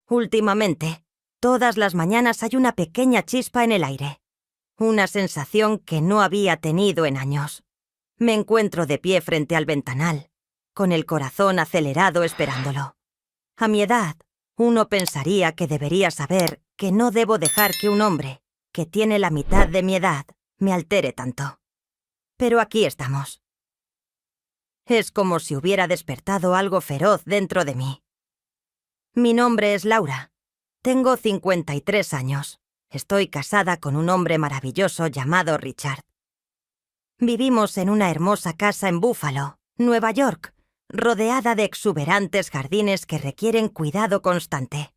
Últimamente, todas las mañanas hay una pequeña chispa en el aire. Una sensación que no había tenido en años. Me encuentro de pie frente al ventanal, con el corazón acelerado esperándolo. A mi edad, uno pensaría que debería saber que no debo dejar que un hombre, que tiene la mitad de mi edad, me altere tanto. Pero aquí estamos. Es como si hubiera despertado algo feroz dentro de mí. Mi nombre es Laura. Tengo 53 años. Estoy casada con un hombre maravilloso llamado Richard. Vivimos en una hermosa casa en Buffalo, Nueva York, rodeada de exuberantes jardines que requieren cuidado constante.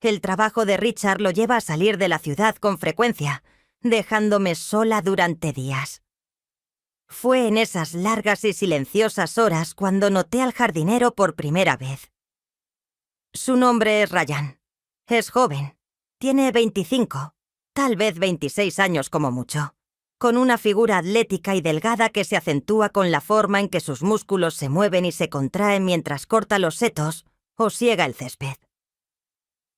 El trabajo de Richard lo lleva a salir de la ciudad con frecuencia, dejándome sola durante días. Fue en esas largas y silenciosas horas cuando noté al jardinero por primera vez. Su nombre es Ryan. Es joven. Tiene 25, tal vez 26 años como mucho, con una figura atlética y delgada que se acentúa con la forma en que sus músculos se mueven y se contraen mientras corta los setos o siega el césped.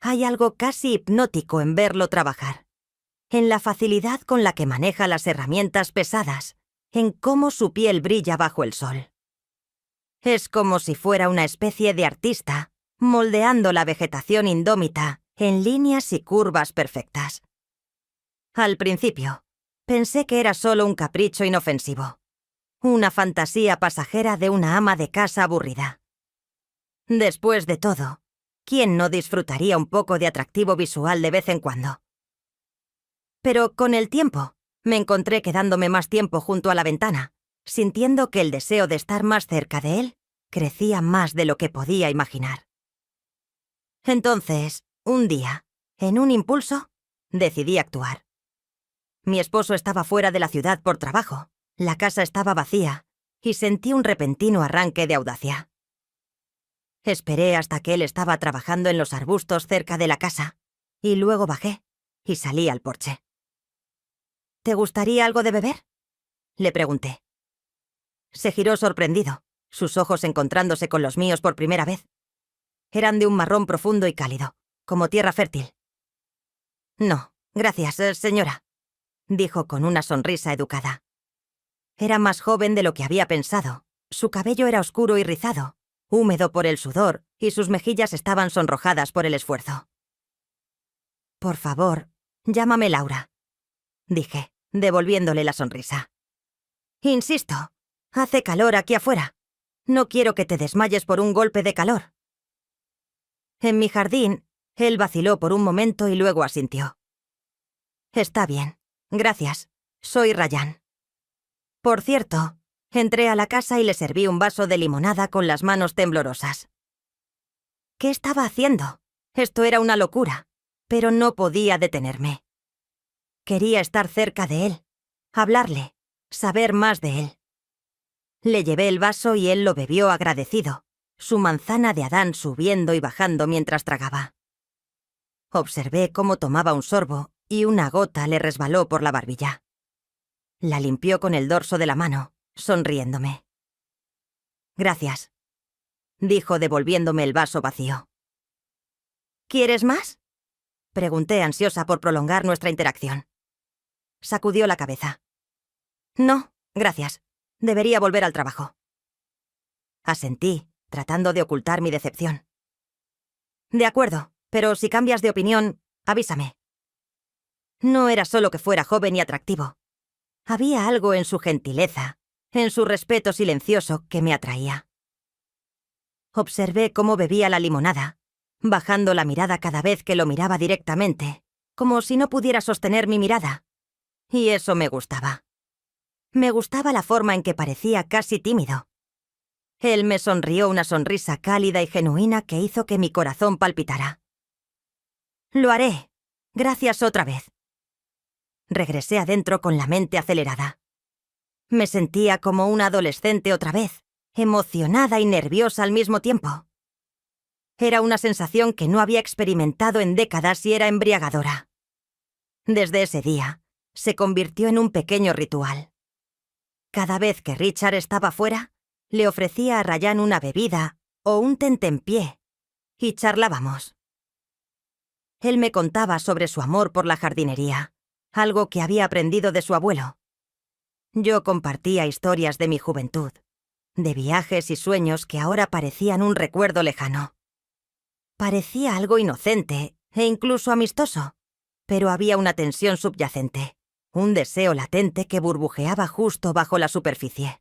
Hay algo casi hipnótico en verlo trabajar, en la facilidad con la que maneja las herramientas pesadas, en cómo su piel brilla bajo el sol. Es como si fuera una especie de artista, moldeando la vegetación indómita en líneas y curvas perfectas. Al principio, pensé que era solo un capricho inofensivo, una fantasía pasajera de una ama de casa aburrida. Después de todo, ¿quién no disfrutaría un poco de atractivo visual de vez en cuando? Pero con el tiempo, me encontré quedándome más tiempo junto a la ventana, sintiendo que el deseo de estar más cerca de él crecía más de lo que podía imaginar. Entonces, un día, en un impulso, decidí actuar. Mi esposo estaba fuera de la ciudad por trabajo, la casa estaba vacía, y sentí un repentino arranque de audacia. Esperé hasta que él estaba trabajando en los arbustos cerca de la casa, y luego bajé y salí al porche. ¿Te gustaría algo de beber?, le pregunté. Se giró sorprendido, sus ojos encontrándose con los míos por primera vez. Eran de un marrón profundo y cálido, como tierra fértil. No, gracias, señora, dijo con una sonrisa educada. Era más joven de lo que había pensado. Su cabello era oscuro y rizado, húmedo por el sudor, y sus mejillas estaban sonrojadas por el esfuerzo. Por favor, llámame Laura, dije, devolviéndole la sonrisa. Insisto, hace calor aquí afuera. No quiero que te desmayes por un golpe de calor. En mi jardín, él vaciló por un momento y luego asintió. Está bien, gracias. Soy Ryan. Por cierto, entré a la casa y le serví un vaso de limonada con las manos temblorosas. ¿Qué estaba haciendo? Esto era una locura, pero no podía detenerme. Quería estar cerca de él, hablarle, saber más de él. Le llevé el vaso y él lo bebió agradecido, su manzana de Adán subiendo y bajando mientras tragaba. Observé cómo tomaba un sorbo y una gota le resbaló por la barbilla. La limpió con el dorso de la mano, sonriéndome. Gracias, dijo devolviéndome el vaso vacío. ¿Quieres más?, pregunté ansiosa por prolongar nuestra interacción. Sacudió la cabeza. No, gracias. Debería volver al trabajo. Asentí, tratando de ocultar mi decepción. De acuerdo, pero si cambias de opinión, avísame. No era solo que fuera joven y atractivo. Había algo en su gentileza, en su respeto silencioso que me atraía. Observé cómo bebía la limonada, bajando la mirada cada vez que lo miraba directamente, como si no pudiera sostener mi mirada. Y eso me gustaba. Me gustaba la forma en que parecía casi tímido. Él me sonrió una sonrisa cálida y genuina que hizo que mi corazón palpitara. Lo haré. Gracias otra vez. Regresé adentro con la mente acelerada. Me sentía como una adolescente otra vez, emocionada y nerviosa al mismo tiempo. Era una sensación que no había experimentado en décadas y era embriagadora. Desde ese día, se convirtió en un pequeño ritual. Cada vez que Richard estaba fuera, le ofrecía a Ryan una bebida o un tentempié, y charlábamos, Él me contaba sobre su amor por la jardinería, algo que había aprendido de su abuelo. Yo compartía historias de mi juventud, de viajes y sueños que ahora parecían un recuerdo lejano. Parecía algo inocente e incluso amistoso, pero había una tensión subyacente, un deseo latente que burbujeaba justo bajo la superficie.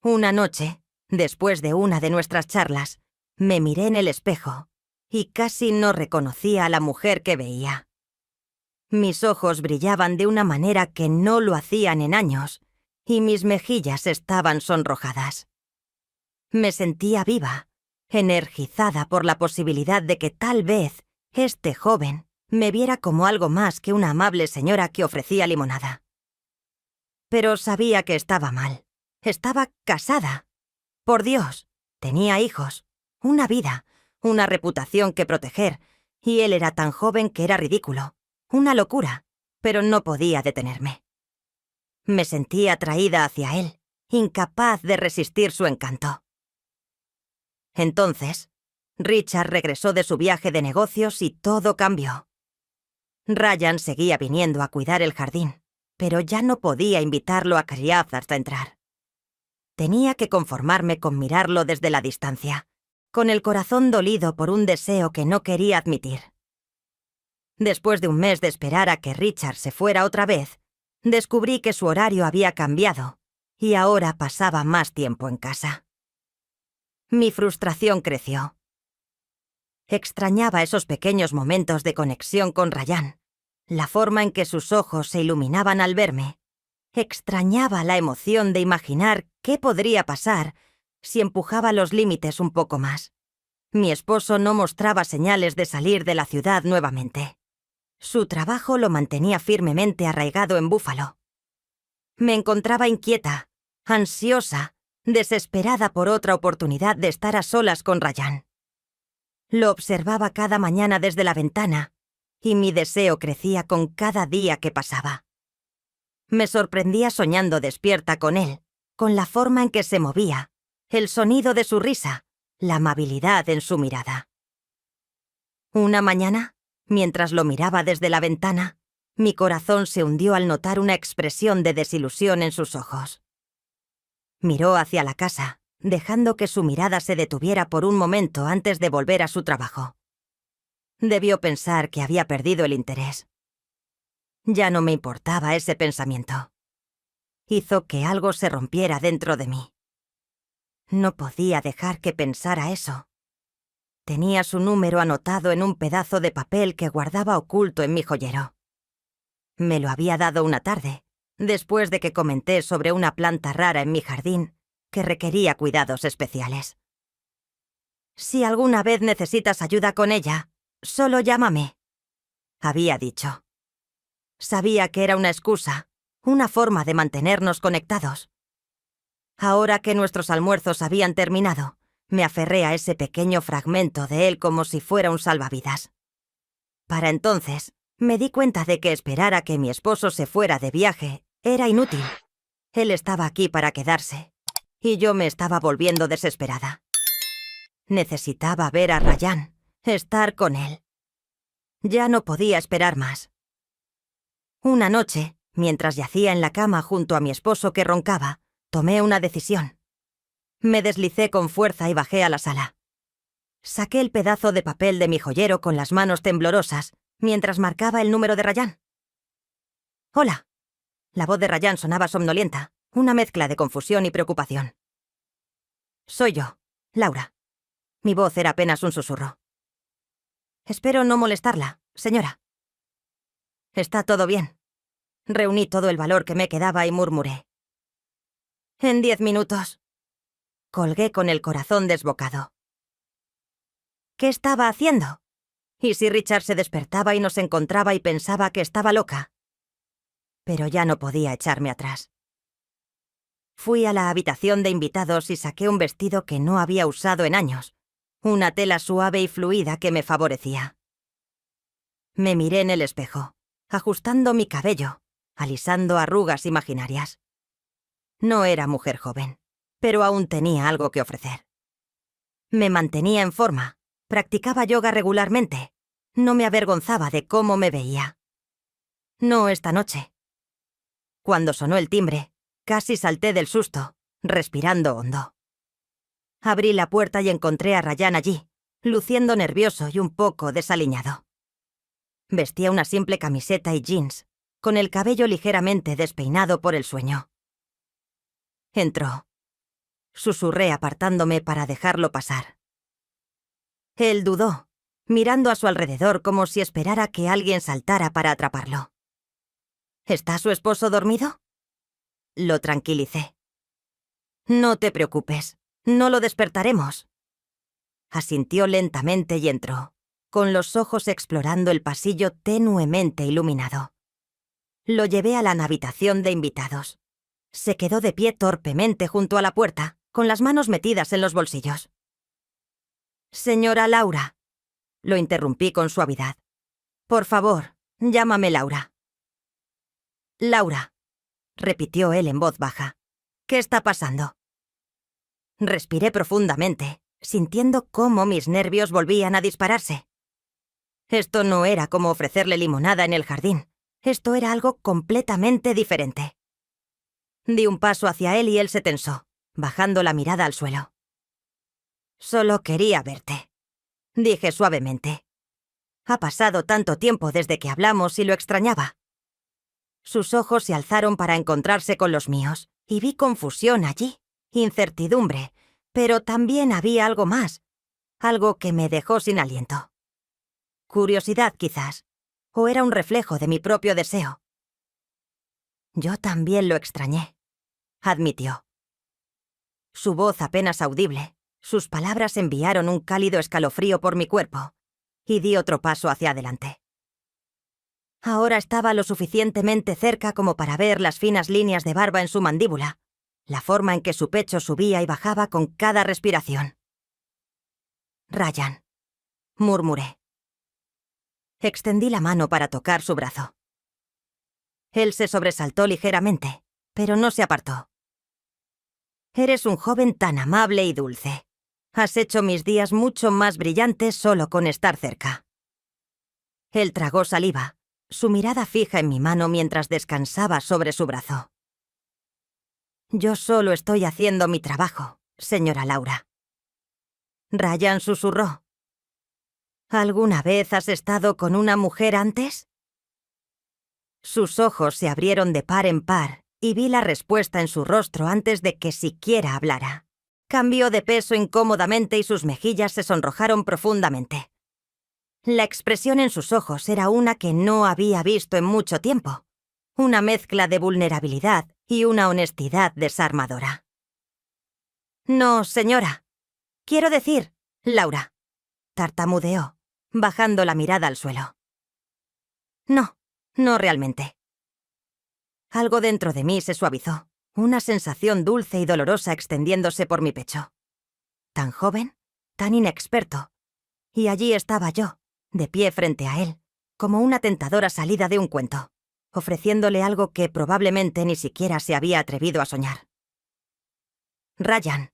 Una noche, después de una de nuestras charlas, me miré en el espejo y casi no reconocía a la mujer que veía. Mis ojos brillaban de una manera que no lo hacían en años y mis mejillas estaban sonrojadas. Me sentía viva, energizada por la posibilidad de que tal vez este joven me viera como algo más que una amable señora que ofrecía limonada. Pero sabía que estaba mal. Estaba casada. Por Dios, tenía hijos, una vida, una reputación que proteger, y él era tan joven que era ridículo, una locura, pero no podía detenerme. Me sentía atraída hacia él, incapaz de resistir su encanto. Entonces, Richard regresó de su viaje de negocios y todo cambió. Ryan seguía viniendo a cuidar el jardín, pero ya no podía invitarlo a Criath hasta entrar. Tenía que conformarme con mirarlo desde la distancia, con el corazón dolido por un deseo que no quería admitir. Después de un mes de esperar a que Richard se fuera otra vez, descubrí que su horario había cambiado y ahora pasaba más tiempo en casa. Mi frustración creció. Extrañaba esos pequeños momentos de conexión con Ryan, la forma en que sus ojos se iluminaban al verme. Extrañaba la emoción de imaginar qué podría pasar si empujaba los límites un poco más. Mi esposo no mostraba señales de salir de la ciudad nuevamente. Su trabajo lo mantenía firmemente arraigado en Buffalo. Me encontraba inquieta, ansiosa, desesperada por otra oportunidad de estar a solas con Ryan. Lo observaba cada mañana desde la ventana, y mi deseo crecía con cada día que pasaba. Me sorprendía soñando despierta con él, con la forma en que se movía, el sonido de su risa, la amabilidad en su mirada. Una mañana, mientras lo miraba desde la ventana, mi corazón se hundió al notar una expresión de desilusión en sus ojos. Miró hacia la casa, dejando que su mirada se detuviera por un momento antes de volver a su trabajo. Debió pensar que había perdido el interés. Ya no me importaba ese pensamiento. Hizo que algo se rompiera dentro de mí. No podía dejar que pensara eso. Tenía su número anotado en un pedazo de papel que guardaba oculto en mi joyero. Me lo había dado una tarde, después de que comenté sobre una planta rara en mi jardín que requería cuidados especiales. «Si alguna vez necesitas ayuda con ella, solo llámame», había dicho. Sabía que era una excusa, una forma de mantenernos conectados. Ahora que nuestros almuerzos habían terminado, me aferré a ese pequeño fragmento de él como si fuera un salvavidas. Para entonces, me di cuenta de que esperar a que mi esposo se fuera de viaje era inútil. Él estaba aquí para quedarse, y yo me estaba volviendo desesperada. Necesitaba ver a Ryan, estar con él. Ya no podía esperar más. Una noche, mientras yacía en la cama junto a mi esposo que roncaba, tomé una decisión. Me deslicé con fuerza y bajé a la sala. Saqué el pedazo de papel de mi joyero con las manos temblorosas, mientras marcaba el número de Ryan. «Hola». La voz de Ryan sonaba somnolienta, una mezcla de confusión y preocupación. «Soy yo, Laura». Mi voz era apenas un susurro. «Espero no molestarla, señora». «Está todo bien». Reuní todo el valor que me quedaba y murmuré. «En 10 minutos». Colgué con el corazón desbocado. ¿Qué estaba haciendo? ¿Y si Richard se despertaba y nos encontraba y pensaba que estaba loca? Pero ya no podía echarme atrás. Fui a la habitación de invitados y saqué un vestido que no había usado en años, una tela suave y fluida que me favorecía. Me miré en el espejo, ajustando mi cabello, alisando arrugas imaginarias. No era mujer joven, pero aún tenía algo que ofrecer. Me mantenía en forma, practicaba yoga regularmente. No me avergonzaba de cómo me veía. No esta noche. Cuando sonó el timbre, casi salté del susto, respirando hondo. Abrí la puerta y encontré a Ryan allí, luciendo nervioso y un poco desaliñado. Vestía una simple camiseta y jeans, con el cabello ligeramente despeinado por el sueño. Entró. Susurré apartándome para dejarlo pasar. Él dudó, mirando a su alrededor como si esperara que alguien saltara para atraparlo. ¿Está su esposo dormido? Lo tranquilicé. No te preocupes, no lo despertaremos. Asintió lentamente y entró, con los ojos explorando el pasillo tenuemente iluminado. Lo llevé a la habitación de invitados. Se quedó de pie torpemente junto a la puerta, con las manos metidas en los bolsillos. «Señora Laura», lo interrumpí con suavidad. «Por favor, llámame Laura». «Laura», repitió él en voz baja. «¿Qué está pasando?» Respiré profundamente, sintiendo cómo mis nervios volvían a dispararse. Esto no era como ofrecerle limonada en el jardín. Esto era algo completamente diferente. Di un paso hacia él y él se tensó, bajando la mirada al suelo. «Solo quería verte», dije suavemente. «Ha pasado tanto tiempo desde que hablamos y lo extrañaba». Sus ojos se alzaron para encontrarse con los míos, y vi confusión allí, incertidumbre, pero también había algo más, algo que me dejó sin aliento. Curiosidad, quizás, o era un reflejo de mi propio deseo. «Yo también lo extrañé», admitió. Su voz apenas audible, sus palabras enviaron un cálido escalofrío por mi cuerpo, y di otro paso hacia adelante. Ahora estaba lo suficientemente cerca como para ver las finas líneas de barba en su mandíbula, la forma en que su pecho subía y bajaba con cada respiración. «Ryan», murmuré. Extendí la mano para tocar su brazo. Él se sobresaltó ligeramente, pero no se apartó. «Eres un joven tan amable y dulce. Has hecho mis días mucho más brillantes solo con estar cerca». Él tragó saliva, su mirada fija en mi mano mientras descansaba sobre su brazo. «Yo solo estoy haciendo mi trabajo, señora Laura». Ryan susurró. «¿Alguna vez has estado con una mujer antes?» Sus ojos se abrieron de par en par y vi la respuesta en su rostro antes de que siquiera hablara. Cambió de peso incómodamente y sus mejillas se sonrojaron profundamente. La expresión en sus ojos era una que no había visto en mucho tiempo, una mezcla de vulnerabilidad y una honestidad desarmadora. «No, señora. Quiero decir, Laura», tartamudeó, bajando la mirada al suelo. No realmente». Algo dentro de mí se suavizó, una sensación dulce y dolorosa extendiéndose por mi pecho. Tan joven, tan inexperto, y allí estaba yo, de pie frente a él, como una tentadora salida de un cuento, ofreciéndole algo que probablemente ni siquiera se había atrevido a soñar. «Ryan»,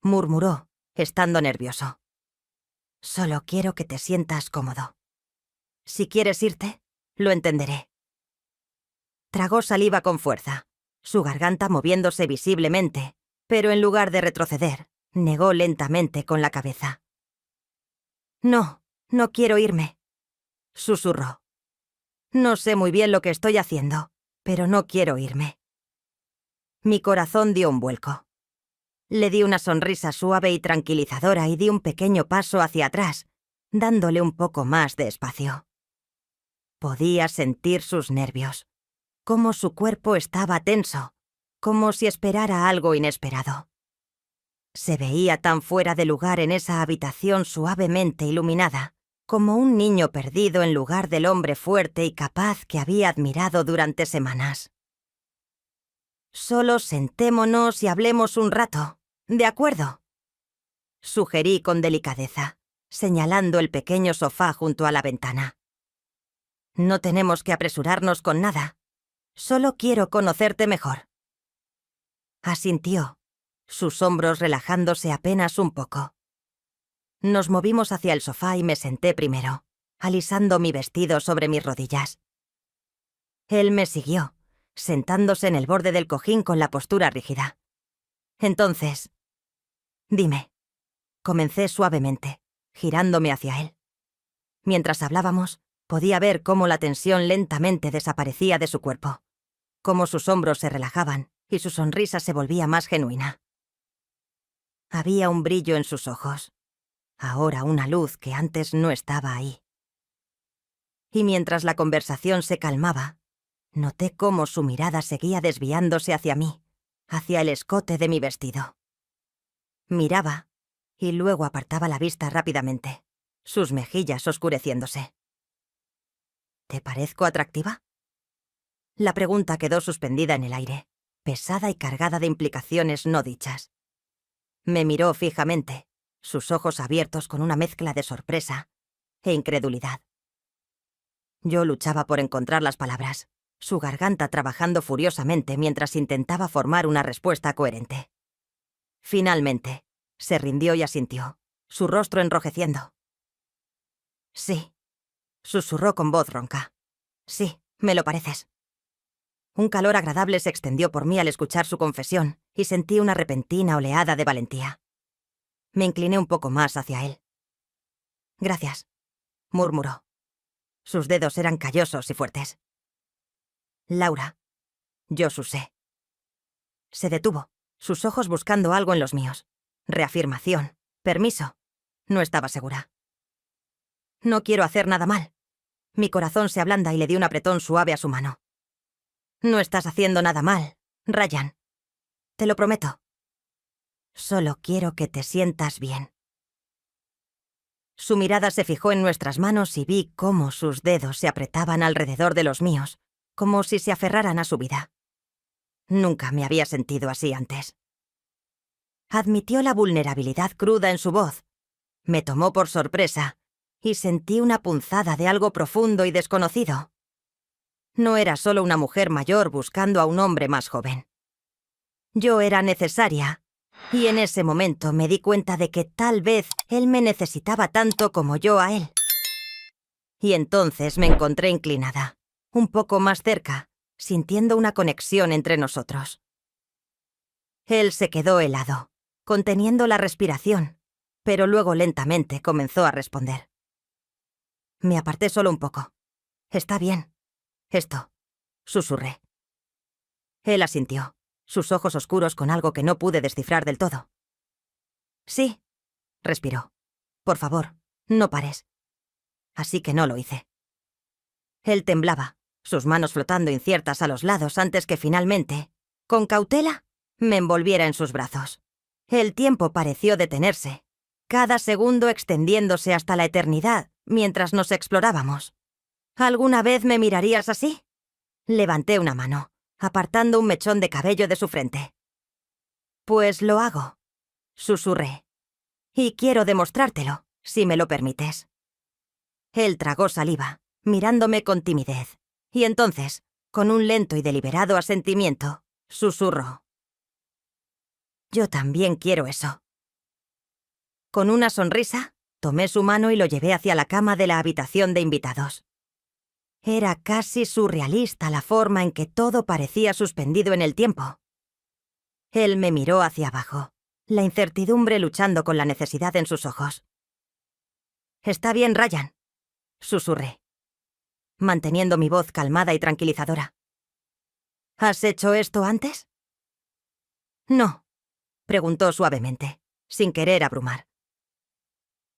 murmuró, estando nervioso. «Solo quiero que te sientas cómodo. Si quieres irte, lo entenderé». Tragó saliva con fuerza, su garganta moviéndose visiblemente, pero en lugar de retroceder, negó lentamente con la cabeza. No quiero irme», susurró. «No sé muy bien lo que estoy haciendo, pero no quiero irme». Mi corazón dio un vuelco. Le di una sonrisa suave y tranquilizadora y di un pequeño paso hacia atrás, dándole un poco más de espacio. Podía sentir sus nervios, cómo su cuerpo estaba tenso, como si esperara algo inesperado. Se veía tan fuera de lugar en esa habitación suavemente iluminada, como un niño perdido en lugar del hombre fuerte y capaz que había admirado durante semanas. «Solo sentémonos y hablemos un rato, ¿de acuerdo?», sugerí con delicadeza, señalando el pequeño sofá junto a la ventana. «No tenemos que apresurarnos con nada. Solo quiero conocerte mejor». Asintió, sus hombros relajándose apenas un poco. Nos movimos hacia el sofá y me senté primero, alisando mi vestido sobre mis rodillas. Él me siguió, sentándose en el borde del cojín con la postura rígida. Entonces, dime, comencé suavemente, girándome hacia él. Mientras hablábamos, podía ver cómo la tensión lentamente desaparecía de su cuerpo, cómo sus hombros se relajaban y su sonrisa se volvía más genuina. Había un brillo en sus ojos, ahora una luz que antes no estaba ahí. Y mientras la conversación se calmaba, noté cómo su mirada seguía desviándose hacia mí, hacia el escote de mi vestido. Miraba y luego apartaba la vista rápidamente, sus mejillas oscureciéndose. ¿Te parezco atractiva? La pregunta quedó suspendida en el aire, pesada y cargada de implicaciones no dichas. Me miró fijamente, sus ojos abiertos con una mezcla de sorpresa e incredulidad. Yo luchaba por encontrar las palabras, su garganta trabajando furiosamente mientras intentaba formar una respuesta coherente. Finalmente, se rindió y asintió, su rostro enrojeciendo. Sí, susurró con voz ronca. Sí, me lo pareces. Un calor agradable se extendió por mí al escuchar su confesión y sentí una repentina oleada de valentía. Me incliné un poco más hacia él. Gracias, murmuró. Sus dedos eran callosos y fuertes. Laura, yo susé. Se detuvo, sus ojos buscando algo en los míos. Reafirmación, permiso. No estaba segura. No quiero hacer nada mal. Mi corazón se ablanda y le di un apretón suave a su mano. No estás haciendo nada mal, Ryan. Te lo prometo. Solo quiero que te sientas bien. Su mirada se fijó en nuestras manos y vi cómo sus dedos se apretaban alrededor de los míos, como si se aferraran a su vida. Nunca me había sentido así antes. Admitió la vulnerabilidad cruda en su voz. Me tomó por sorpresa y sentí una punzada de algo profundo y desconocido. No era solo una mujer mayor buscando a un hombre más joven. Yo era necesaria, y en ese momento me di cuenta de que tal vez él me necesitaba tanto como yo a él. Y entonces me encontré inclinada, un poco más cerca, sintiendo una conexión entre nosotros. Él se quedó helado, conteniendo la respiración, pero luego lentamente comenzó a responder. Me aparté solo un poco. Está bien. Esto, susurré. Él asintió, sus ojos oscuros con algo que no pude descifrar del todo. Sí, respiró. Por favor, no pares. Así que no lo hice. Él temblaba, sus manos flotando inciertas a los lados antes que finalmente, con cautela, me envolviera en sus brazos. El tiempo pareció detenerse, cada segundo extendiéndose hasta la eternidad mientras nos explorábamos. ¿Alguna vez me mirarías así? Levanté una mano, apartando un mechón de cabello de su frente. Pues lo hago, susurré. Y quiero demostrártelo, si me lo permites. Él tragó saliva, mirándome con timidez, y entonces, con un lento y deliberado asentimiento, susurró. Yo también quiero eso. Con una sonrisa, tomé su mano y lo llevé hacia la cama de la habitación de invitados. Era casi surrealista la forma en que todo parecía suspendido en el tiempo. Él me miró hacia abajo, la incertidumbre luchando con la necesidad en sus ojos. «Está bien, Ryan», susurré, manteniendo mi voz calmada y tranquilizadora. «¿Has hecho esto antes?» «No», preguntó suavemente, sin querer abrumar.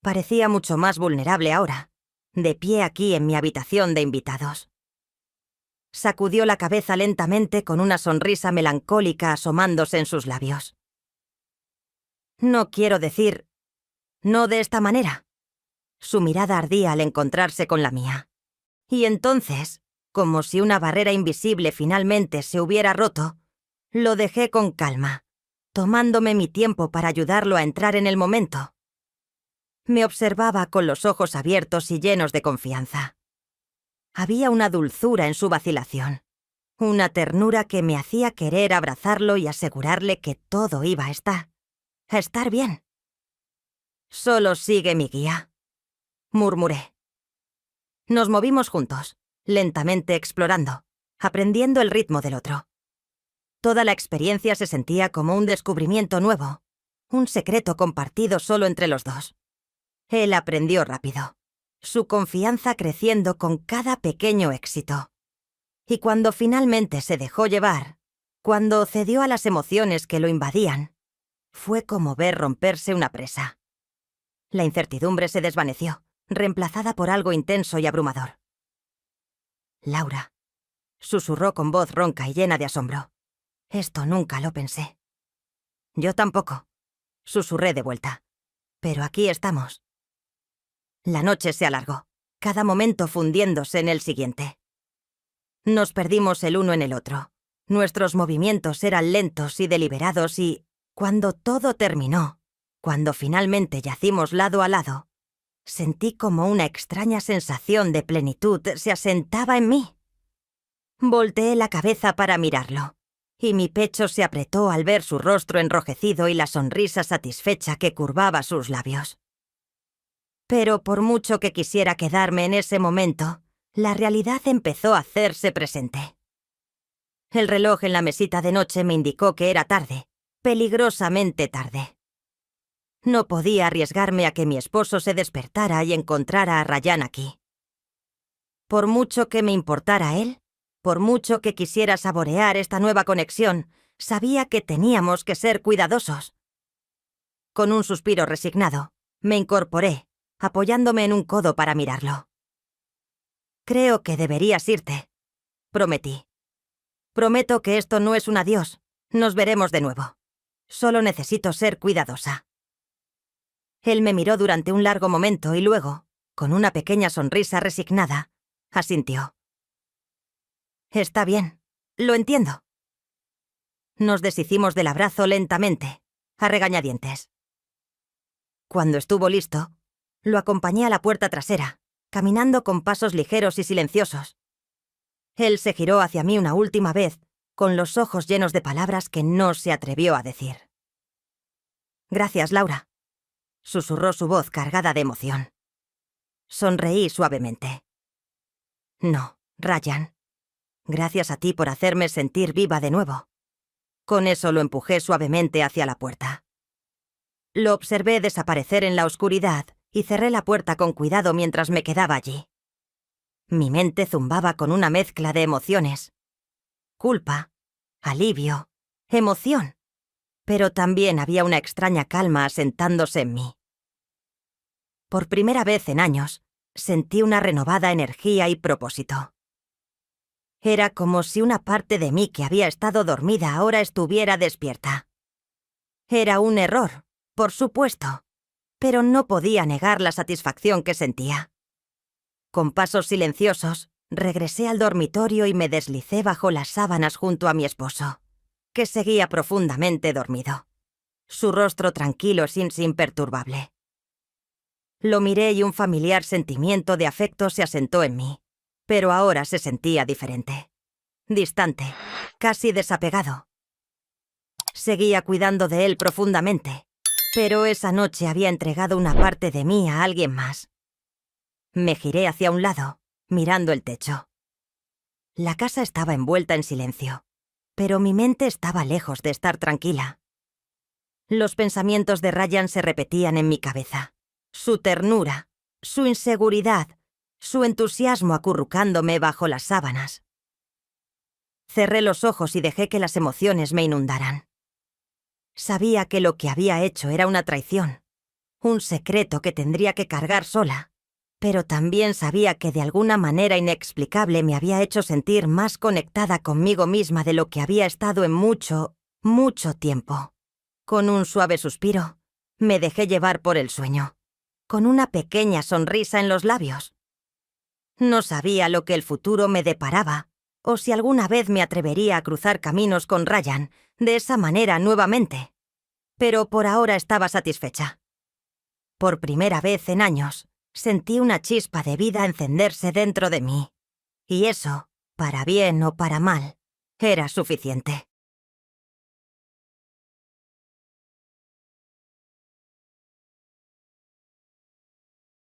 Parecía mucho más vulnerable ahora, de pie aquí en mi habitación de invitados. Sacudió la cabeza lentamente con una sonrisa melancólica asomándose en sus labios. «No quiero decir, no de esta manera». Su mirada ardía al encontrarse con la mía. Y entonces, como si una barrera invisible finalmente se hubiera roto, lo dejé con calma, tomándome mi tiempo para ayudarlo a entrar en el momento. Me observaba con los ojos abiertos y llenos de confianza. Había una dulzura en su vacilación, una ternura que me hacía querer abrazarlo y asegurarle que todo iba a estar bien. «Solo sigue mi guía», murmuré. Nos movimos juntos, lentamente explorando, aprendiendo el ritmo del otro. Toda la experiencia se sentía como un descubrimiento nuevo, un secreto compartido solo entre los dos. Él aprendió rápido, su confianza creciendo con cada pequeño éxito. Y cuando finalmente se dejó llevar, cuando cedió a las emociones que lo invadían, fue como ver romperse una presa. La incertidumbre se desvaneció, reemplazada por algo intenso y abrumador. «Laura», susurró con voz ronca y llena de asombro. «Esto nunca lo pensé». «Yo tampoco», susurré de vuelta. «Pero aquí estamos». La noche se alargó, cada momento fundiéndose en el siguiente. Nos perdimos el uno en el otro. Nuestros movimientos eran lentos y deliberados y, cuando todo terminó, cuando finalmente yacimos lado a lado, sentí como una extraña sensación de plenitud se asentaba en mí. Volteé la cabeza para mirarlo, y mi pecho se apretó al ver su rostro enrojecido y la sonrisa satisfecha que curvaba sus labios. Pero por mucho que quisiera quedarme en ese momento, la realidad empezó a hacerse presente. El reloj en la mesita de noche me indicó que era tarde, peligrosamente tarde. No podía arriesgarme a que mi esposo se despertara y encontrara a Ryan aquí. Por mucho que me importara él, por mucho que quisiera saborear esta nueva conexión, sabía que teníamos que ser cuidadosos. Con un suspiro resignado, me incorporé, apoyándome en un codo para mirarlo. «Creo que deberías irte», prometí. «Prometo que esto no es un adiós. Nos veremos de nuevo. Solo necesito ser cuidadosa». Él me miró durante un largo momento y luego, con una pequeña sonrisa resignada, asintió. «Está bien. Lo entiendo». Nos deshicimos del abrazo lentamente, a regañadientes. Cuando estuvo listo, lo acompañé a la puerta trasera, caminando con pasos ligeros y silenciosos. Él se giró hacia mí una última vez, con los ojos llenos de palabras que no se atrevió a decir. «Gracias, Laura», susurró su voz cargada de emoción. Sonreí suavemente. «No, Ryan. Gracias a ti por hacerme sentir viva de nuevo». Con eso lo empujé suavemente hacia la puerta. Lo observé desaparecer en la oscuridad y cerré la puerta con cuidado mientras me quedaba allí. Mi mente zumbaba con una mezcla de emociones. Culpa, alivio, emoción. Pero también había una extraña calma asentándose en mí. Por primera vez en años, sentí una renovada energía y propósito. Era como si una parte de mí que había estado dormida ahora estuviera despierta. Era un error, por supuesto, pero no podía negar la satisfacción que sentía. Con pasos silenciosos, regresé al dormitorio y me deslicé bajo las sábanas junto a mi esposo, que seguía profundamente dormido, su rostro tranquilo sin imperturbable. Lo miré y un familiar sentimiento de afecto se asentó en mí, pero ahora se sentía diferente, distante, casi desapegado. Seguía cuidando de él profundamente, pero esa noche había entregado una parte de mí a alguien más. Me giré hacia un lado, mirando el techo. La casa estaba envuelta en silencio, pero mi mente estaba lejos de estar tranquila. Los pensamientos de Ryan se repetían en mi cabeza. Su ternura, su inseguridad, su entusiasmo acurrucándome bajo las sábanas. Cerré los ojos y dejé que las emociones me inundaran. Sabía que lo que había hecho era una traición, un secreto que tendría que cargar sola, pero también sabía que de alguna manera inexplicable me había hecho sentir más conectada conmigo misma de lo que había estado en mucho, mucho tiempo. Con un suave suspiro, me dejé llevar por el sueño, con una pequeña sonrisa en los labios. No sabía lo que el futuro me deparaba, o si alguna vez me atrevería a cruzar caminos con Ryan de esa manera nuevamente. Pero por ahora estaba satisfecha. Por primera vez en años, sentí una chispa de vida encenderse dentro de mí. Y eso, para bien o para mal, era suficiente.